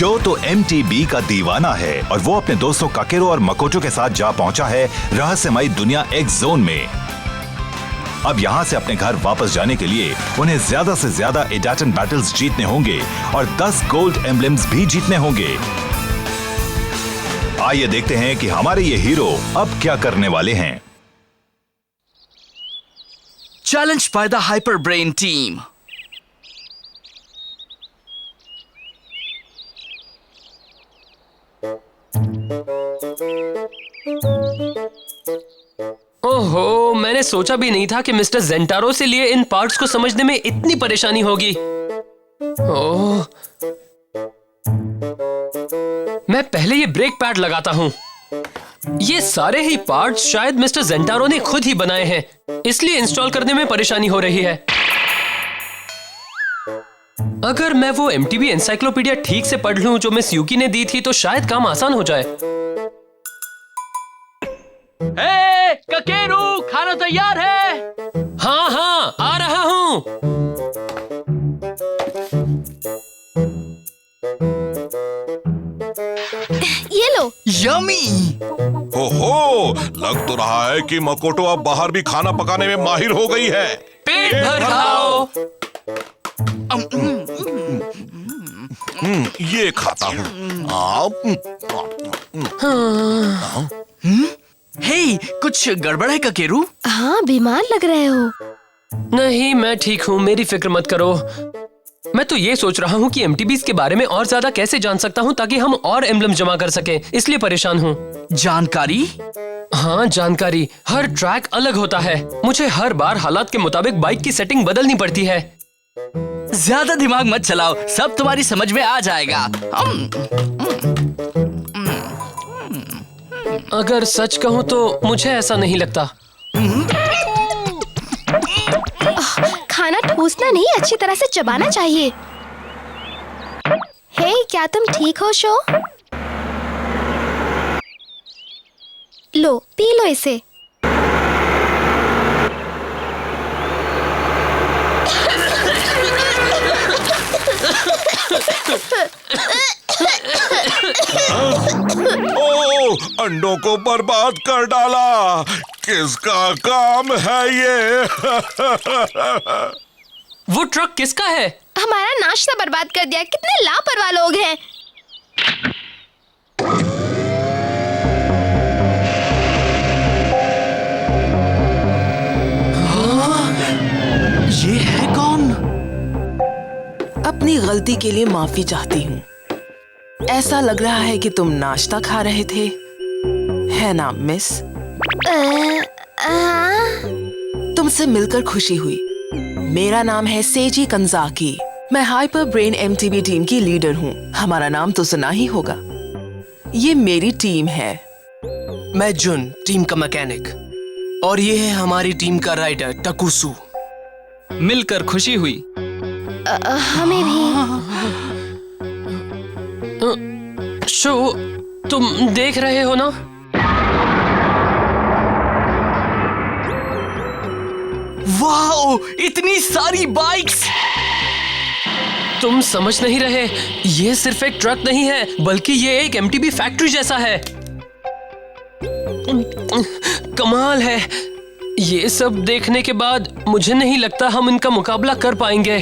Show तो MTB का दीवाना है और वो अपने दोस्तों काकेरो और मकोटो के साथ जा पहुंचा है रहस्यमयी दुनिया X जोन में। अब यहाँ से अपने घर वापस जाने के लिए उन्हें ज्यादा से ज्यादा एडाटन बैटल्स जीतने होंगे और 10 गोल्ड एम्बलम्स भी जीतने होंगे। आइए देखते हैं कि हमारे ये हीरो अब क्या करने वाले हैं। Challenged by the Hyper Brain team. ओहो, मैंने सोचा भी नहीं था कि मिस्टर ज़ेंटारो से लिए इन पार्ट्स को समझने में इतनी परेशानी होगी। ओह, मैं पहले ये ब्रेक पैड लगाता हूँ। ये सारे ही पार्ट्स शायद मिस्टर ज़ेंटारो ने खुद ही बनाए हैं, इसलिए इंस्टॉल करने में परेशानी हो रही है। अगर मैं वो MTB एनसाइक्लोपीडिया ठीक से पढ़ लूं जो मिस यूकी ने दी थी तो शायद काम आसान हो जाए। हे, काकेरू, खाना तैयार है? हाँ हाँ, आ रहा हूँ। ये लो। यमी। ओहो, लग तो रहा है कि मकोटो अब बाहर भी खाना पकाने में माहिर हो गई है। पेट भर खाओ। ये खाता हूँ। हे, कुछ गड़बड़ है काकेरू? हाँ, बीमार लग रहे हो। नहीं, मैं ठीक हूँ, मेरी फिक्र मत करो। मैं तो ये सोच रहा हूँ कि MTBs के बारे में और ज्यादा कैसे जान सकता हूँ ताकि हम और एम्बलम जमा कर सकें, इसलिए परेशान हूँ। जानकारी? हाँ, जानकारी। हर ट्रैक अलग होता है। मुझे हर बार हालात के मुताबिक बाइक की सेटिंग बदलनी पड़ती है। ज्यादा दिमाग मत चलाओ, सब तुम्हारी समझ में आ जाएगा। अगर सच कहूँ तो मुझे ऐसा नहीं लगता। खाना ठूसना नहीं, अच्छी तरह से चबाना चाहिए। हे, क्या तुम ठीक हो शो? लो, पी लो इसे। ओह, अंडों को बर्बाद कर डाला। किसका काम है ये? वो ट्रक किसका है? हमारा नाश्ता बर्बाद कर दिया। कितने लापरवाह लोग हैं। ये है कौन? अपनी गलती के लिए माफी चाहती हूँ। ऐसा लग रहा है कि तुम नाश्ता खा रहे थे, है ना मिस? तुमसे मिलकर खुशी हुई। मेरा नाम है सेजी कंजाकी। मैं हाइपर ब्रेन MTB टीम की लीडर हूँ। हमारा नाम तो सुना ही होगा। ये मेरी टीम है। मैं जुन, टीम का मैकेनिक, और ये है हमारी टीम का राइडर टकुसु। मिलकर खुशी हुई। हमें भी। शो, तुम देख रहे हो ना? वाओ, इतनी सारी बाइक्स! तुम समझ नहीं रहे, ये सिर्फ एक ट्रक नहीं है, बल्कि ये एक MTB फैक्ट्री जैसा है। कमाल है। ये सब देखने के बाद मुझे नहीं लगता हम इनका मुकाबला कर पाएंगे।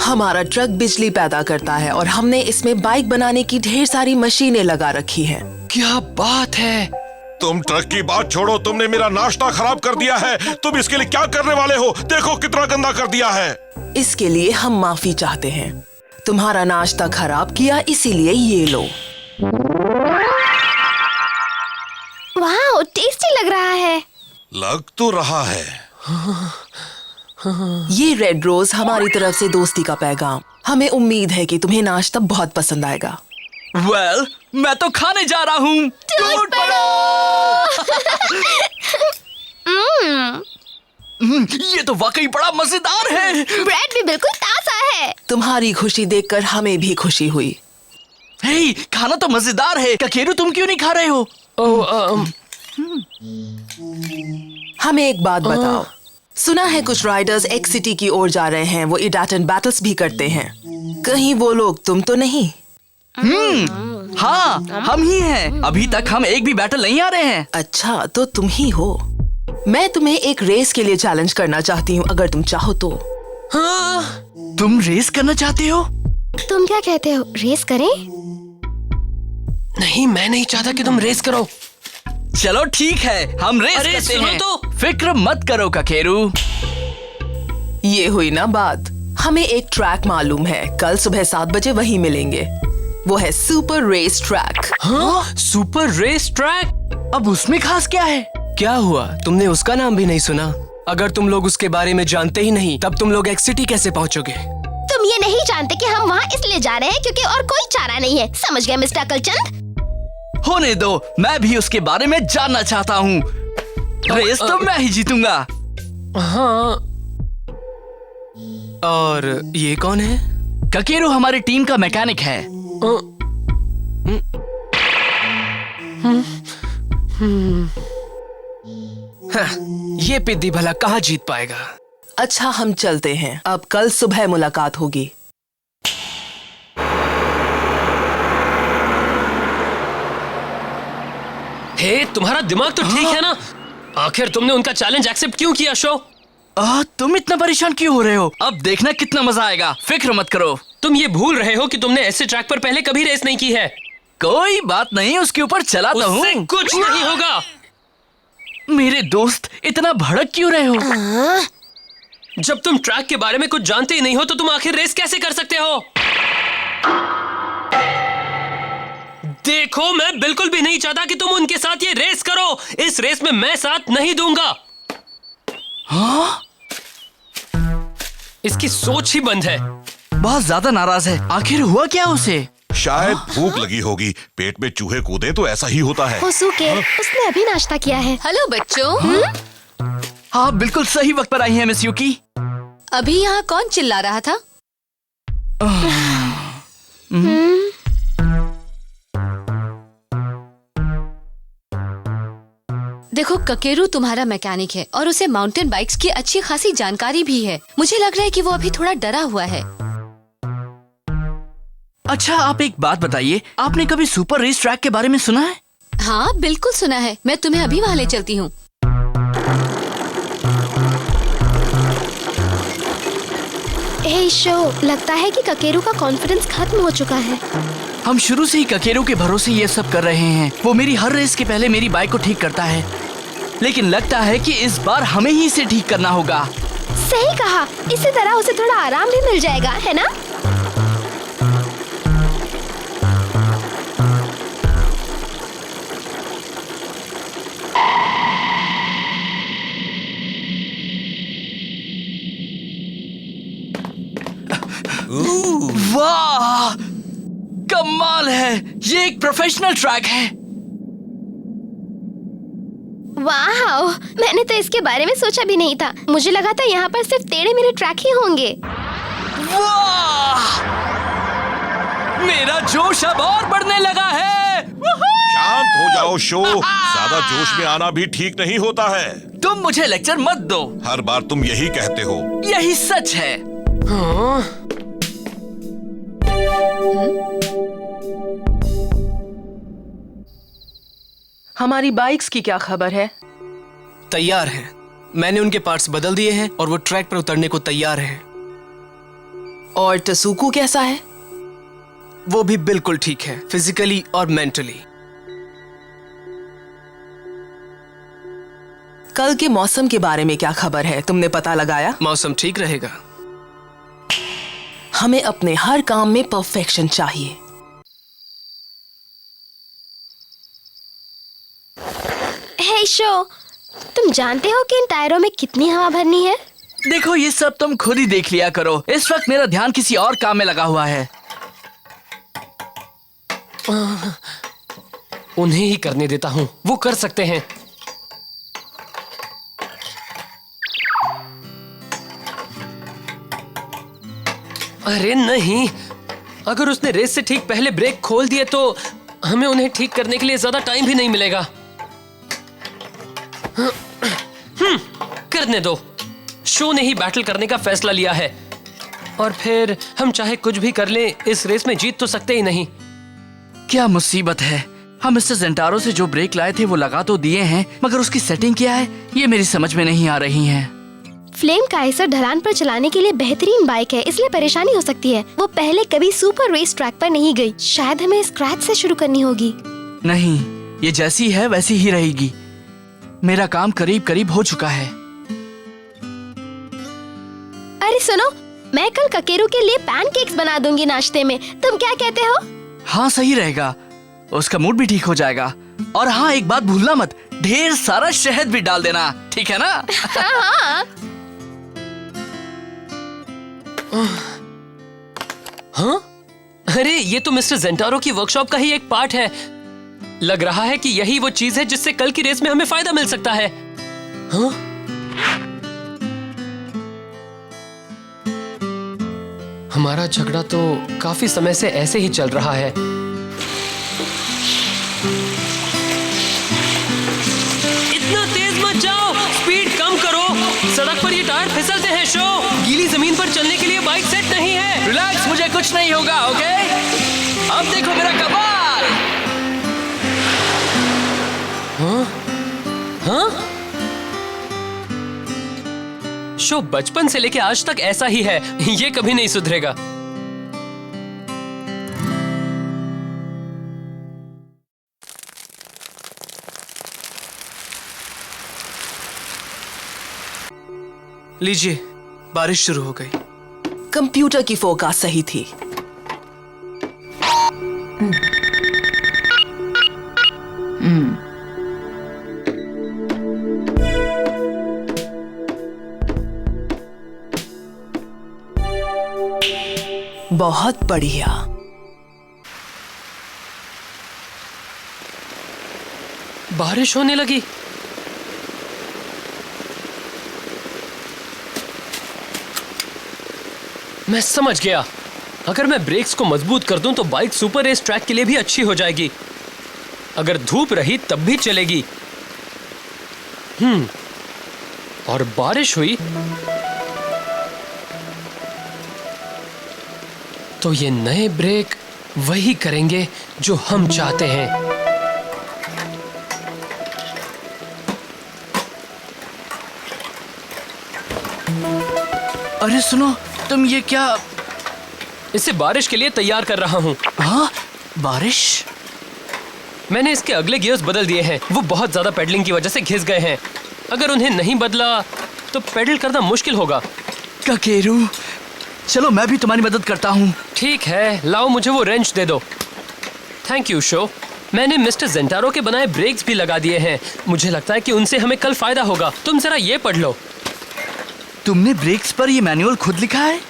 हमारा ट्रक बिजली पैदा करता है और हमने इसमें बाइक बनाने की ढेर सारी मशीनें लगा रखी हैं। क्या बात है। तुम ट्रक की बात छोड़ो, तुमने मेरा नाश्ता खराब कर दिया है। तुम इसके लिए क्या करने वाले हो? देखो कितना गंदा कर दिया है। इसके लिए हम माफी चाहते हैं। तुम्हारा नाश्ता खराब किया, इसीलिए ये लो। वाह, टेस्टी लग रहा है। लग तो रहा है। ये रेड रोज हमारी तरफ से दोस्ती का पैगाम। हमें उम्मीद है कि तुम्हें नाश्ता बहुत पसंद आएगा। वेल, मैं तो खाने जा रहा हूँ। टूट पड़ो! ये तो वाकई बड़ा मजेदार है। ब्रेड भी बिल्कुल ताजा है। तुम्हारी खुशी देखकर हमें भी खुशी हुई। हे, खाना तो मजेदार है। काकेरू, तुम क्यों नहीं खा रहे हो? हमें एक बात बताओ। सुना है कुछ राइडर्स X सिटी की ओर जा रहे हैं। वो इडाटन बैटल्स भी करते हैं। कहीं वो लोग तुम तो नहीं? हाँ, हम ही हैं। अभी तक हम एक भी बैटल नहीं आ रहे हैं। अच्छा, तो तुम ही हो। मैं तुम्हें एक रेस के लिए चैलेंज करना चाहती हूँ, अगर तुम चाहो तो। हाँ, तुम रेस करना चाहते हो? तुम क्या कहते हो, रेस करें? नहीं, मैं नहीं चाहता कि तुम रेस करो। चलो ठीक है, हम रेस अरे, करते सुनो हैं। तो। फिक्र मत करो ककेरू। ये हुई ना बात। हमें एक ट्रैक मालूम है, कल सुबह 7 बजे वहीं मिलेंगे। वो है सुपर रेस ट्रैक। हाँ, सुपर रेस ट्रैक। अब उसमें खास क्या है? क्या हुआ, तुमने उसका नाम भी नहीं सुना? अगर तुम लोग उसके बारे में जानते ही नहीं, तब तुम लोग एक्स सिटी कैसे पहुंचोगे? तुम ये नहीं जानते कि हम वहाँ इसलिए जा रहे हैं क्योंकि और कोई चारा नहीं है, समझ गए मिस्टर अकलचंद? होने दो, मैं भी उसके बारे में जानना चाहता हूँ। रेस तो मैं ही जीतूंगा। हाँ, और ये कौन है? ककेरू हमारी टीम का मैकेनिक है। हाँ, ये पिद्दी भला कहाँ जीत पाएगा? अच्छा, हम चलते हैं, अब कल सुबह मुलाकात होगी। हे, तुम्हारा दिमाग तो ठीक है ना? आखिर तुमने उनका चैलेंज एक्सेप्ट क्यों किया शो? तुम इतना परेशान क्यों हो रहे हो? अब देखना कितना मजा आएगा, फिक्र मत करो। तुम ये भूल रहे हो कि तुमने ऐसे ट्रैक पर पहले कभी रेस नहीं की है। कोई बात नहीं, उसके ऊपर चलाता उससे हूँ। कुछ नहीं होगा। मेरे दोस्त, इतना भड़क क्यों रहे हो? जब तुम ट्रैक के बारे में कुछ जानते ही नहीं हो तो तुम आखिर रेस कैसे कर सकते हो? देखो, मैं बिल्कुल भी नहीं चाहता कि तुम उनके साथ ये रेस करो। इस रेस में मैं साथ नहीं दूंगा। हाँ? इसकी सोच ही बंद है। बहुत ज्यादा नाराज है। आखिर हुआ क्या उसे? शायद भूख लगी होगी, पेट में चूहे कूदे तो ऐसा ही होता है। होसुके, उसने अभी नाश्ता किया है। हेलो बच्चों। हाँ, बिल्कुल सही वक्त पर आई है मिस युकी। अभी यहाँ कौन चिल्ला रहा था? देखो, ककेरू तुम्हारा मैकेनिक है और उसे माउंटेन बाइक्स की अच्छी खासी जानकारी भी है। मुझे लग रहा है कि वो अभी थोड़ा डरा हुआ है। अच्छा, आप एक बात बताइए, आपने कभी सुपर रेस ट्रैक के बारे में सुना है? हाँ, बिल्कुल सुना है। मैं तुम्हें अभी वहाँ ले चलती हूँ। हे शो, लगता है कि ककेरू का कॉन्फिडेंस खत्म हो चुका है। हम शुरू से ही ककेरू के भरोसे ये सब कर रहे हैं। वो मेरी हर रेस के पहले मेरी बाइक को ठीक करता है, लेकिन लगता है कि इस बार हमें ही इसे ठीक करना होगा। सही कहा, इसी तरह उसे थोड़ा आराम भी मिल जाएगा, है ना? वाह, कमाल है! ये एक प्रोफेशनल ट्रैक है। वाह, मैंने तो इसके बारे में सोचा भी नहीं था। मुझे लगा था यहाँ पर सिर्फ टेढ़े मेढ़े ट्रैक ही होंगे। वाह, मेरा जोश अब और बढ़ने लगा है। शांत हो जाओ शो, ज्यादा जोश में आना भी ठीक नहीं होता है। तुम मुझे लेक्चर मत दो। हर बार तुम यही कहते हो। यही सच है। हाँ? हमारी बाइक्स की क्या खबर है? तैयार है। मैंने उनके पार्ट्स बदल दिए हैं और वो ट्रैक पर उतरने को तैयार है। और टसुकू कैसा है? वो भी बिल्कुल ठीक है, फिजिकली और मेंटली। कल के मौसम के बारे में क्या खबर है, तुमने पता लगाया? मौसम ठीक रहेगा। हमें अपने हर काम में परफेक्शन चाहिए। हे शो, तुम जानते हो कि इन टायरों में कितनी हवा भरनी है? देखो, ये सब तुम खुद ही देख लिया करो। इस वक्त मेरा ध्यान किसी और काम में लगा हुआ है। उन्हें ही करने देता हूँ, वो कर सकते हैं। अरे नहीं, अगर उसने रेस से ठीक पहले ब्रेक खोल दिए तो हमें उन्हें ठीक करने के लिए ज्यादा टाइम भी नहीं मिलेगा। करने दो, शो ने ही बैटल करने का फैसला लिया है और फिर हम चाहे कुछ भी कर लें, इस रेस में जीत तो सकते ही नहीं। क्या मुसीबत है। हम मिस्टर जेंटारो से जो ब्रेक लाए थे वो लगा तो दिए हैं, मगर उसकी सेटिंग क्या है ये मेरी समझ में नहीं आ रही है। फ्लेम काइसर ढलान पर चलाने के लिए बेहतरीन बाइक है, इसलिए परेशानी हो सकती है। वो पहले कभी सुपर रेस ट्रैक पर नहीं गई। शायद हमें स्क्रैच से शुरू करनी होगी। नहीं, ये जैसी है वैसी ही रहेगी। मेरा काम करीब करीब हो चुका है। अरे सुनो, मैं कल ककेरू के लिए पैनकेक्स बना दूंगी नाश्ते में। तुम क्या कहते हो? हाँ सही रहेगा, उसका मूड भी ठीक हो जाएगा। और हाँ, एक बात भूलना मत, ढेर सारा शहद भी डाल देना, ठीक है ना? हाँ। हाँ? अरे ये तो मिस्टर जेंटारो की वर्कशॉप का ही एक पार्ट है। लग रहा है कि यही वो चीज है जिससे कल की रेस में हमें फायदा मिल सकता है। हाँ? हमारा झगड़ा तो काफी समय से ऐसे ही चल रहा है। इतना तेज मत जाओ, स्पीड कम करो। सड़क पर ये टायर फिसलते हैं शो। गीली जमीन पर चलने के लिए बाइक सेट नहीं है। रिलैक्स, मुझे कुछ नहीं होगा, ओके? अब देखो मेरा कमाल। हाँ? हाँ? शो बचपन से लेके आज तक ऐसा ही है, ये कभी नहीं सुधरेगा। लीजिए, बारिश शुरू हो गई। कंप्यूटर की फोरकास्ट सही थी। बहुत बढ़िया। बारिश होने लगी। मैं समझ गया, अगर मैं ब्रेक्स को मजबूत कर दूं तो बाइक सुपर रेस ट्रैक के लिए भी अच्छी हो जाएगी। अगर धूप रही तब भी चलेगी। और बारिश हुई तो ये नए ब्रेक वही करेंगे जो हम चाहते हैं। अरे सुनो, तुम ये क्या? इसे बारिश के लिए तैयार कर रहा हूं। हाँ, बारिश? मैंने इसके अगले गियर्स बदल दिए हैं। वो बहुत ज्यादा पेडलिंग की वजह से घिस गए हैं। अगर उन्हें नहीं बदला तो पेडल करना मुश्किल होगा। ककेरू, चलो मैं भी तुम्हारी मदद करता हूँ। ठीक है, लाओ मुझे वो रेंच दे दो। Thank you show. मैंने मिस्टर जेंटारो के बनाए ब्रेक्स भी लगा दिए हैं। मुझे लगता है कि उनसे हमें कल फायदा होगा। तुम जरा ये पढ़ लो। तुमने ब्रेक्स पर ये मैनुअल खुद लिखा है?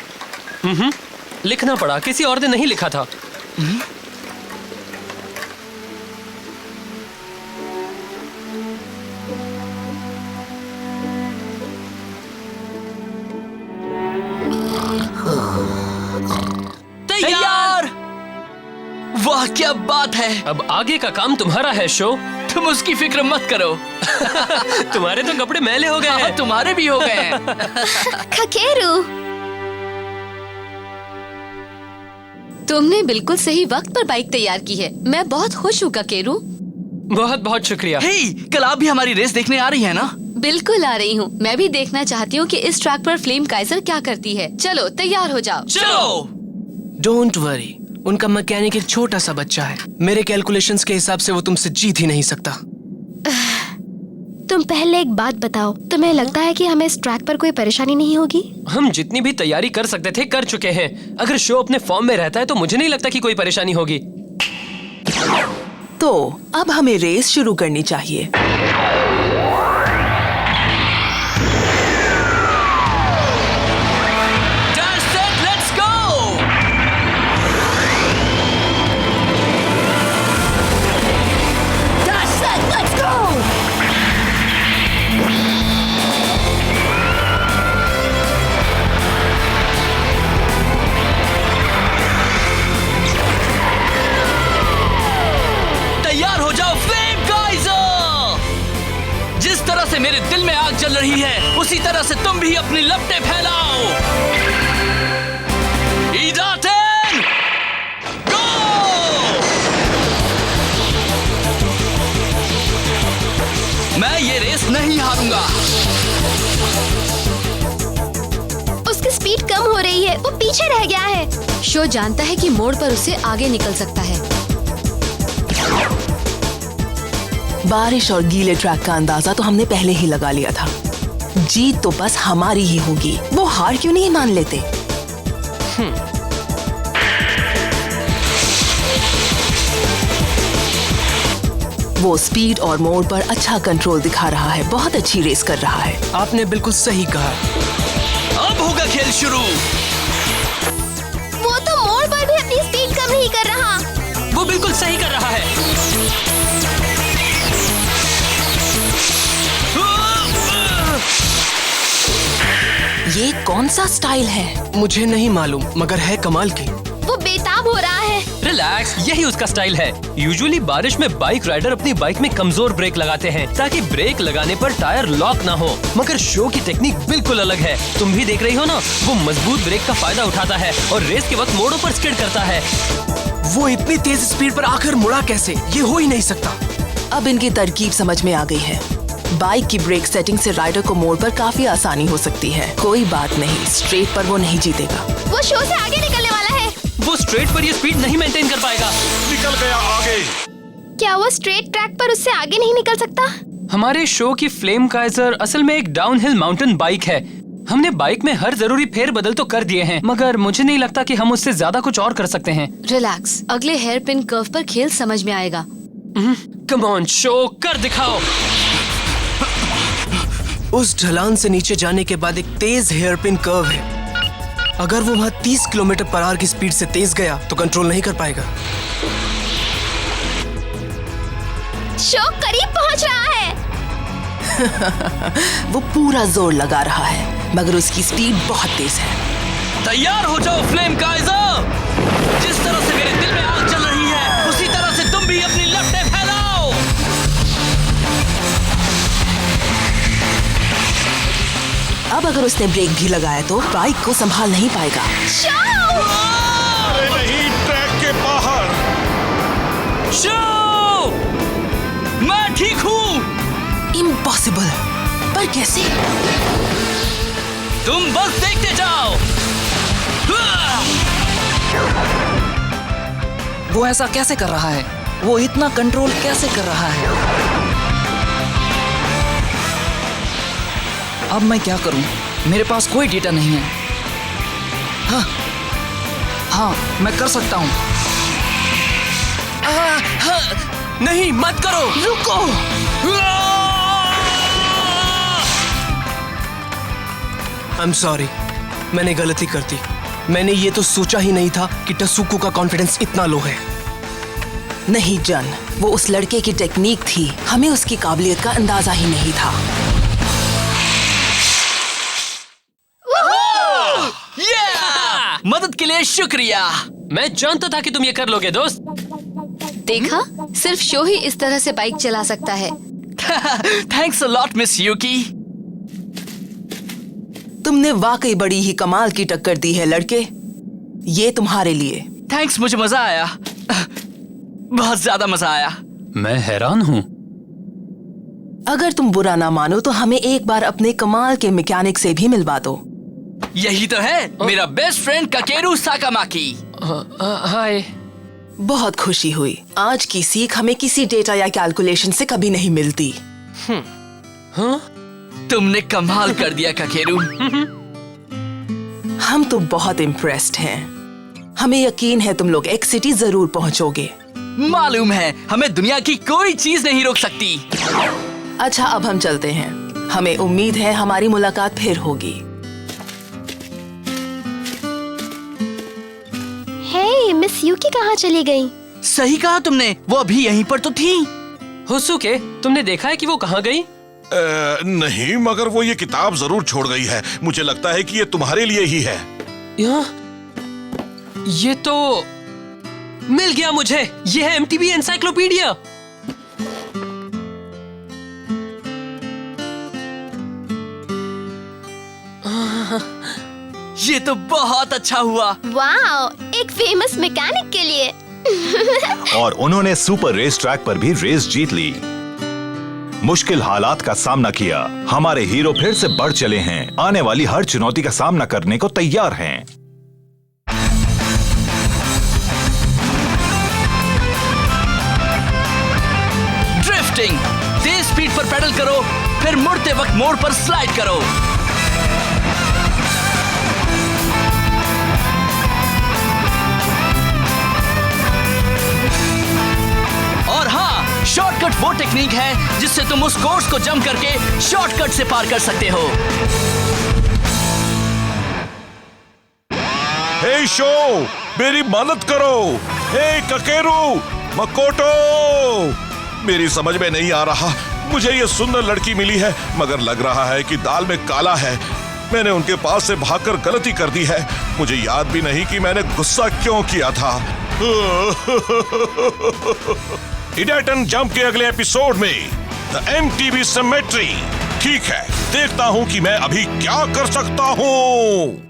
लिखना पड़ा, किसी और ने नहीं लिखा था। तैयार! वाह क्या बात है! अब आगे का काम तुम्हारा है शो। तुम उसकी फिक्र मत करो। तुम्हारे तो कपड़े मैले हो गए हैं। तुम्हारे भी हो गए हैं। ककेरू, तुमने बिल्कुल सही वक्त पर बाइक तैयार की है। मैं बहुत खुश हूँ ककेरू। बहुत बहुत शुक्रिया। हे, कल आप भी हमारी रेस देखने आ रही है ना? बिल्कुल आ रही हूँ। मैं भी देखना चाहती हूँ कि इस ट्रैक पर फ्लेम काइजर क्या करती है। चलो तैयार हो जाओ। चलो। डोंट वरी, उनका मैकेनिक एक छोटा सा बच्चा है। मेरे कैलकुलेशंस के हिसाब से वो तुमसे जीत ही नहीं सकता। तुम पहले एक बात बताओ, तुम्हें लगता है कि हमें इस ट्रैक पर कोई परेशानी नहीं होगी? हम जितनी भी तैयारी कर सकते थे कर चुके हैं। अगर शो अपने फॉर्म में रहता है तो मुझे नहीं लगता कि कोई परेशानी होगी। तो अब हमें रेस शुरू करनी चाहिए। से मेरे दिल में आग जल रही है, उसी तरह से तुम भी अपनी लपटें फैलाओ। ईदातेन, गो! उसकी स्पीड कम हो रही है, वो पीछे रह गया है। शो जानता है कि मोड़ पर उसे आगे निकल सकता है। बारिश और गीले ट्रैक का अंदाजा तो हमने पहले ही लगा लिया था। जीत तो बस हमारी ही होगी। वो हार क्यों नहीं मान लेते? वो स्पीड और मोड़ पर अच्छा कंट्रोल दिखा रहा है। बहुत अच्छी रेस कर रहा है। आपने बिल्कुल सही कहा। अब होगा खेल शुरू। वो तो मोड़ पर भी अपनी स्पीड कम नहीं कर रहा। वो बिल्कुल सही कर रहा है। ये कौन सा स्टाइल है? मुझे नहीं मालूम, मगर है कमाल की। वो बेताब हो रहा है। रिलैक्स, यही उसका स्टाइल है। यूजुअली बारिश में बाइक राइडर अपनी बाइक में कमजोर ब्रेक लगाते हैं ताकि ब्रेक लगाने पर टायर लॉक ना हो, मगर शो की टेक्निक बिल्कुल अलग है। तुम भी देख रही हो ना, वो मजबूत ब्रेक का फायदा उठाता है और रेस के वक्त मोड़ों पर स्किड करता है। वो इतनी तेज स्पीड पर आकर मुड़ा कैसे? ये हो ही नहीं सकता। अब इनकी तरकीब समझ में आ गई है। बाइक की ब्रेक सेटिंग से राइडर को मोड़ पर काफी आसानी हो सकती है। कोई बात नहीं, स्ट्रेट पर वो नहीं जीतेगा। वो शो से आगे निकलने वाला है। वो स्ट्रेट पर ये स्पीड नहीं मेंटेन कर पाएगा। निकल गया आगे। क्या वो स्ट्रेट ट्रैक पर उससे आगे नहीं निकल सकता? हमारे शो की फ्लेम काइजर असल में एक डाउनहिल माउंटेन बाइक है। हमने बाइक में हर जरूरी फेर बदल तो कर दिए हैं, मगर मुझे नहीं लगता कि हम उससे ज्यादा कुछ और कर सकते हैं। रिलैक्स, अगले हेयर पिन कर्व पर खेल समझ में आएगा। कम ऑन शो, कर दिखाओ। उस ढलान से नीचे जाने के बाद एक तेज हेयर पिन कर्व है। अगर वो वहाँ 30 किलोमीटर पर आवर की स्पीड से तेज गया तो कंट्रोल नहीं कर पाएगा। शो करीब पहुंच रहा है। वो पूरा जोर लगा रहा है, मगर उसकी स्पीड बहुत तेज है। तैयार हो जाओ फ्लेम काइजर। जिस तरह से मेरे दिल में आग चल रही है, उसी तरह से तुम भी अपनी लपटें फैलाओ। अब अगर उसने ब्रेक भी लगाया तो बाइक को संभाल नहीं पाएगा। अरे नहीं, ट्रैक के बाहर। शो, मैं ठीक हूँ। इम्पॉसिबल। पर कैसे? तुम बस देखते जाओ। वो ऐसा कैसे कर रहा है? वो इतना कंट्रोल कैसे कर रहा है? अब मैं क्या करूं? मेरे पास कोई डेटा नहीं है। हाँ, मैं कर सकता हूं। नहीं, मत करो। रुको। I'm sorry, मैंने गलती कर दी। मैंने ये तो सोचा ही नहीं था कि टसुको का कॉन्फिडेंस इतना लो है। नहीं जन, वो उस लड़के की टेक्निक थी। हमें उसकी काबिलियत का अंदाजा ही नहीं था। मदद के लिए शुक्रिया। मैं जानता था कि तुम ये कर लोगे दोस्त। देखा, सिर्फ शो ही इस तरह से बाइक चला सकता है। Thanks a lot miss Yuki. तुमने वाकई बड़ी ही कमाल की टक्कर दी है लड़के। ये तुम्हारे लिए। थैंक्स, मुझे मजा आया। बहुत ज्यादा मजा आया। मैं हैरान हूँ। अगर तुम बुरा ना मानो तो हमें एक बार अपने कमाल के मैकेनिक से भी मिलवा दो। यही तो है मेरा बेस्ट फ्रेंड काकेरू साकामाकी। हाय। बहुत खुशी हुई। आज की सीख हमें किसी डेटा या कैलकुलेशन से कभी नहीं मिलती। तुमने कमाल कर दिया काकेरू। हम तो बहुत इम्प्रेस्ड हैं। हमें यकीन है तुम लोग एक्स सिटी जरूर पहुंचोगे। मालूम है, हमें दुनिया की कोई चीज नहीं रोक सकती। अच्छा, अब हम चलते हैं। हमें उम्मीद है हमारी मुलाकात फिर होगी। हे, मिस यूकी कहाँ चली गई? सही कहा तुमने, वो अभी यहीं पर तो थी। हुसुके, तुमने देखा है कि वो कहाँ गई? नहीं, मगर वो ये किताब जरूर छोड़ गई है। मुझे लगता है कि ये तुम्हारे लिए ही है। ये तो मिल गया मुझे। ये है एमटीबी एनसाइक्लोपीडिया। ये तो बहुत अच्छा हुआ। वाओ, एक फेमस मैकेनिक के लिए। और उन्होंने सुपर रेस ट्रैक पर भी रेस जीत ली। मुश्किल हालात का सामना किया। हमारे हीरो फिर से बढ़ चले हैं, आने वाली हर चुनौती का सामना करने को तैयार हैं। ड्रिफ्टिंग, तेज स्पीड पर पेडल करो, फिर मुड़ते वक्त मोड़ पर स्लाइड करो। और हाँ, शॉर्टकट वो टेक्निक है जिससे तुम उस कोर्स को जंप करके शॉर्टकट से पार कर सकते हो। हे शो, मेरी मदद करो। हे ककेरू, मकोटो, मेरी समझ में नहीं आ रहा। मुझे ये सुंदर लड़की मिली है, मगर लग रहा है कि दाल में काला है। मैंने उनके पास से भागकर गलती कर दी है। मुझे याद भी नहीं कि मैंने गुस्सा क्यों किया था। इडियटन जंप के अगले एपिसोड में द MTV सिमेट्री। ठीक है, देखता हूं कि मैं अभी क्या कर सकता हूं।